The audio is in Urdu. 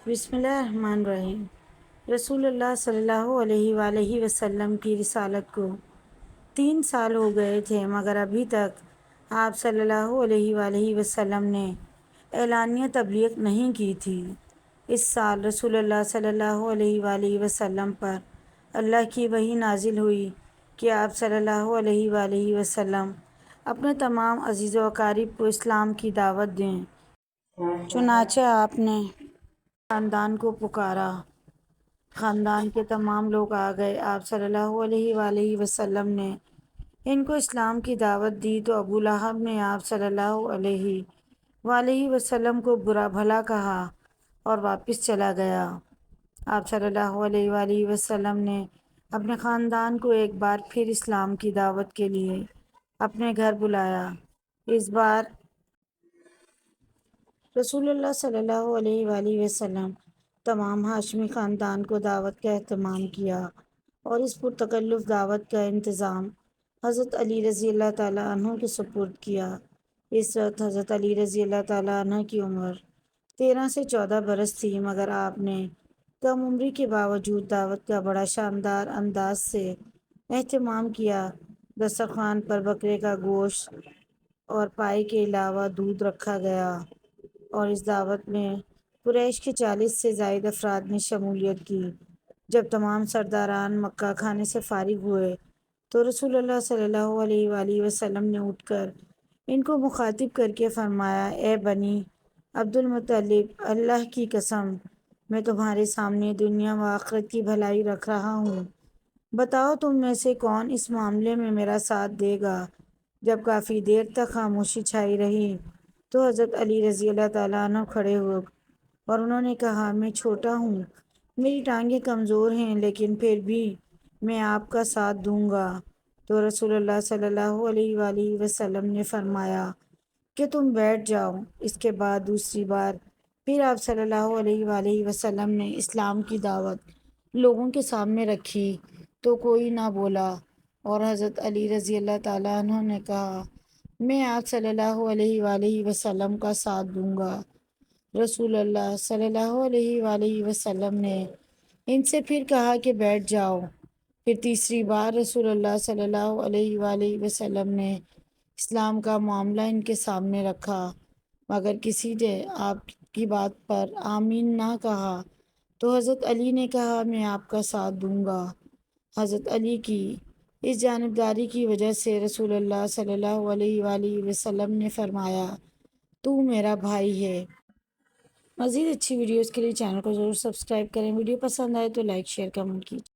بسم اللہ الرحمن الرحیم۔ رسول اللہ صلی اللہ علیہ وآلہ وسلم کی رسالت کو 3 سال ہو گئے تھے، مگر ابھی تک آپ صلی اللہ علیہ وآلہ وسلم نے اعلانیہ تبلیغ نہیں کی تھی۔ اس سال رسول اللہ صلی اللہ علیہ وآلہ وسلم پر اللہ کی وحی نازل ہوئی کہ آپ صلی اللہ علیہ وآلہ وسلم اپنے تمام عزیز و اقارب کو اسلام کی دعوت دیں۔ چنانچہ آپ نے خاندان کو پکارا۔ خاندان کے تمام لوگ آ گئے۔ آپ صلی اللہ علیہ وآلہ وسلم نے ان کو اسلام کی دعوت دی تو ابو لہب نے آپ صلی اللہ علیہ وآلہ وسلم کو برا بھلا کہا اور واپس چلا گیا۔ آپ صلی اللہ علیہ وآلہ وسلم نے اپنے خاندان کو ایک بار پھر اسلام کی دعوت کے لیے اپنے گھر بلایا۔ اس بار رسول اللہ صلی اللہ علیہ وآلہ وسلم تمام ہاشمی خاندان کو دعوت کا اہتمام کیا اور اس پرتکلف دعوت کا انتظام حضرت علی رضی اللہ تعالیٰ عنہ کے سپرد کیا۔ اس وقت حضرت علی رضی اللہ تعالیٰ عنہ کی عمر 13 سے 14 برس تھی، مگر آپ نے کم عمری کے باوجود دعوت کا بڑا شاندار انداز سے اہتمام کیا۔ دسترخوان پر بکرے کا گوشت اور پائے کے علاوہ دودھ رکھا گیا اور اس دعوت میں قریش کے 40 سے زائد افراد نے شمولیت کی۔ جب تمام سرداران مکہ کھانے سے فارغ ہوئے تو رسول اللہ صلی اللہ علیہ وآلہ وسلم نے اٹھ کر ان کو مخاطب کر کے فرمایا، اے بنی عبد المطلب، اللہ کی قسم میں تمہارے سامنے دنیا و آخرت کی بھلائی رکھ رہا ہوں۔ بتاؤ تم میں سے کون اس معاملے میں میرا ساتھ دے گا؟ جب کافی دیر تک خاموشی چھائی رہی تو حضرت علی رضی اللہ تعالیٰ عنہ کھڑے ہوئے اور انہوں نے کہا، میں چھوٹا ہوں، میری ٹانگیں کمزور ہیں، لیکن پھر بھی میں آپ کا ساتھ دوں گا۔ تو رسول اللہ صلی اللہ علیہ وآلہ وسلم نے فرمایا کہ تم بیٹھ جاؤ۔ اس کے بعد دوسری بار پھر آپ صلی اللہ علیہ وآلہ وسلم نے اسلام کی دعوت لوگوں کے سامنے رکھی تو کوئی نہ بولا اور حضرت علی رضی اللہ تعالیٰ عنہ نے کہا، میں آپ صلی اللہ علیہ وآلہ وسلم کا ساتھ دوں گا۔ رسول اللہ صلی اللہ علیہ وآلہ وسلم نے ان سے پھر کہا کہ بیٹھ جاؤ۔ پھر تیسری بار رسول اللہ صلی اللہ علیہ وآلہ وسلم نے اسلام کا معاملہ ان کے سامنے رکھا، مگر کسی نے آپ کی بات پر آمین نہ کہا تو حضرت علی نے کہا، میں آپ کا ساتھ دوں گا۔ حضرت علی کی اس جانبداری کی وجہ سے رسول اللہ صلی اللہ علیہ وآلہ وسلم نے فرمایا، تو میرا بھائی ہے۔ مزید اچھی ویڈیوز کے لیے چینل کو ضرور سبسکرائب کریں۔ ویڈیو پسند آئے تو لائک، شیئر، کمنٹ کیجیے۔